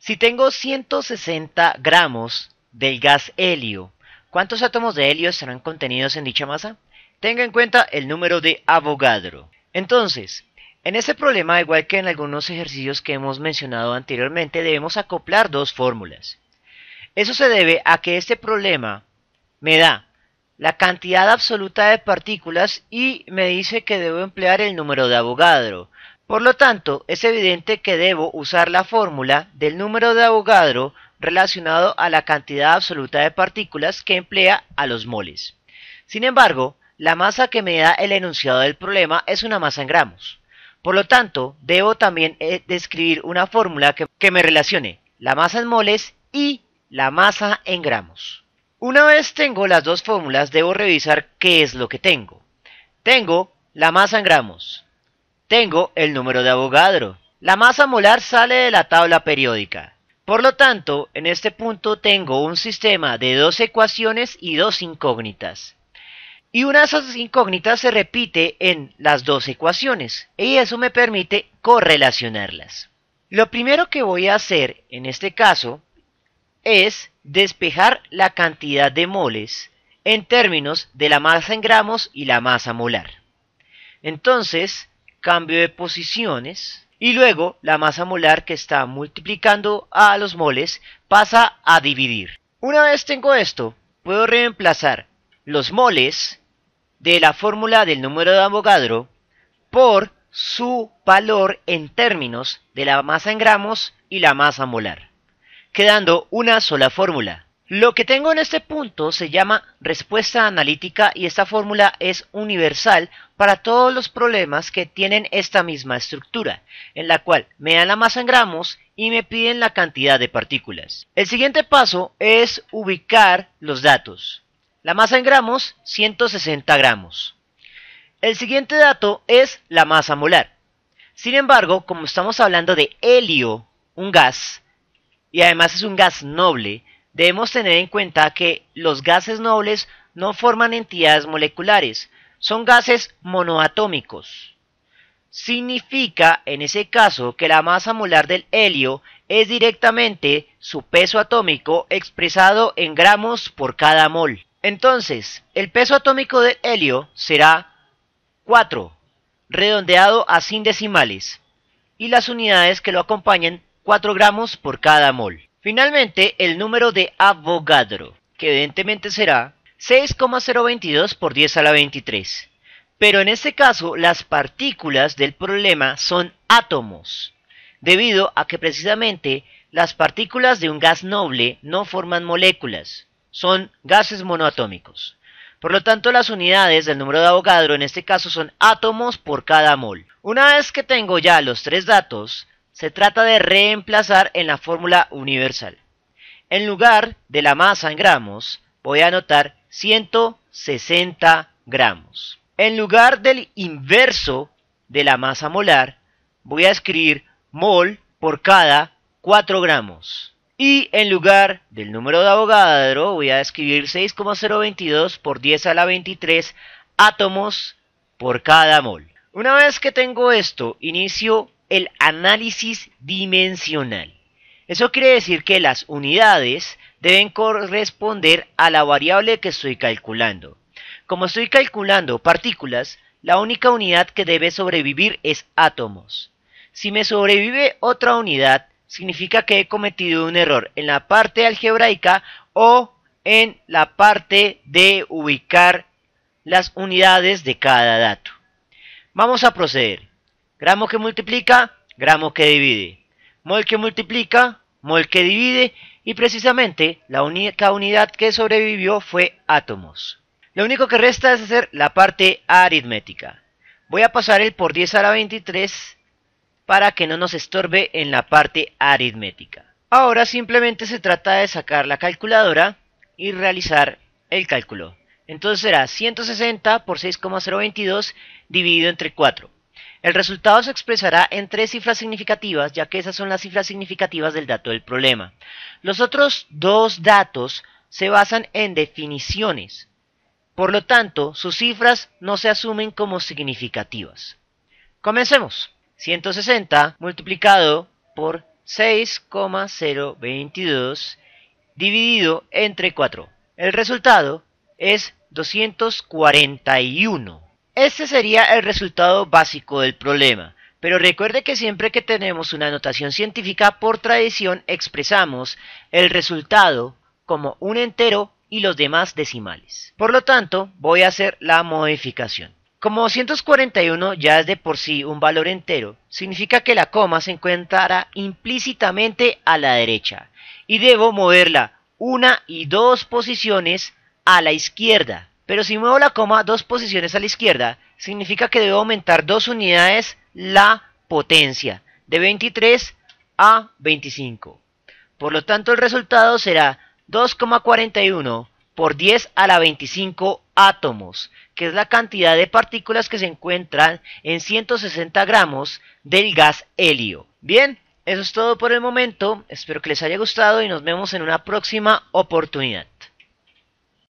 Si tengo 160 gramos del gas helio, ¿cuántos átomos de helio estarán contenidos en dicha masa? Tenga en cuenta el número de Avogadro. Entonces, en este problema, igual que en algunos ejercicios que hemos mencionado anteriormente, debemos acoplar dos fórmulas. Eso se debe a que este problema me da la cantidad absoluta de partículas y me dice que debo emplear el número de Avogadro. Por lo tanto, es evidente que debo usar la fórmula del número de Avogadro relacionado a la cantidad absoluta de partículas que emplea a los moles. Sin embargo, la masa que me da el enunciado del problema es una masa en gramos. Por lo tanto, debo también describir una fórmula que me relacione la masa en moles y la masa en gramos. Una vez tengo las dos fórmulas, debo revisar qué es lo que tengo. Tengo la masa en gramos. Tengo el número de Avogadro. La masa molar sale de la tabla periódica. Por lo tanto, en este punto tengo un sistema de dos ecuaciones y dos incógnitas. Y una de esas incógnitas se repite en las dos ecuaciones, y eso me permite correlacionarlas. Lo primero que voy a hacer en este caso es despejar la cantidad de moles en términos de la masa en gramos y la masa molar. Entonces, cambio de posiciones y luego la masa molar que está multiplicando a los moles pasa a dividir. Una vez tengo esto, puedo reemplazar los moles de la fórmula del número de Avogadro por su valor en términos de la masa en gramos y la masa molar, quedando una sola fórmula. Lo que tengo en este punto se llama respuesta analítica y esta fórmula es universal para todos los problemas que tienen esta misma estructura, en la cual me dan la masa en gramos y me piden la cantidad de partículas. El siguiente paso es ubicar los datos. La masa en gramos, 160 gramos. El siguiente dato es la masa molar. Sin embargo, como estamos hablando de helio, un gas, y además es un gas noble, debemos tener en cuenta que los gases nobles no forman entidades moleculares, son gases monoatómicos. Significa, en ese caso, que la masa molar del helio es directamente su peso atómico expresado en gramos por cada mol. Entonces, el peso atómico del helio será 4, redondeado a sin decimales, y las unidades que lo acompañan 4 gramos por cada mol. Finalmente, el número de Avogadro, que evidentemente será 6,022 por 10 a la 23. Pero en este caso, las partículas del problema son átomos, debido a que precisamente las partículas de un gas noble no forman moléculas, son gases monoatómicos. Por lo tanto, las unidades del número de Avogadro en este caso son átomos por cada mol. Una vez que tengo ya los tres datos, se trata de reemplazar en la fórmula universal. En lugar de la masa en gramos, voy a anotar 160 gramos. En lugar del inverso de la masa molar, voy a escribir mol por cada 4 gramos. Y en lugar del número de Avogadro, voy a escribir 6,022 por 10 a la 23 átomos por cada mol. Una vez que tengo esto, inicio el análisis dimensional. Eso quiere decir que las unidades deben corresponder a la variable que estoy calculando. Como estoy calculando partículas, la única unidad que debe sobrevivir es átomos. Si me sobrevive otra unidad, significa que he cometido un error en la parte algebraica o en la parte de ubicar las unidades de cada dato. Vamos a proceder. Gramo que multiplica, gramo que divide. Mol que multiplica, mol que divide. Y precisamente la única unidad que sobrevivió fue átomos. Lo único que resta es hacer la parte aritmética. Voy a pasar el por 10 a la 23 para que no nos estorbe en la parte aritmética. Ahora simplemente se trata de sacar la calculadora y realizar el cálculo. Entonces será 160 por 6,022 dividido entre 4. El resultado se expresará en tres cifras significativas, ya que esas son las cifras significativas del dato del problema. Los otros dos datos se basan en definiciones. Por lo tanto, sus cifras no se asumen como significativas. Comencemos. 160 multiplicado por 6,022 dividido entre 4. El resultado es 241. Este sería el resultado básico del problema. Pero recuerde que siempre que tenemos una notación científica, por tradición expresamos el resultado como un entero y los demás decimales. Por lo tanto, voy a hacer la modificación. Como 241 ya es de por sí un valor entero, significa que la coma se encuentra implícitamente a la derecha y debo moverla una y dos posiciones a la izquierda. Pero si muevo la coma dos posiciones a la izquierda, significa que debo aumentar 2 unidades la potencia, de 23 a 25. Por lo tanto, el resultado será 2,41 por 10 a la 25 átomos, que es la cantidad de partículas que se encuentran en 160 gramos del gas helio. Bien, eso es todo por el momento. Espero que les haya gustado y nos vemos en una próxima oportunidad.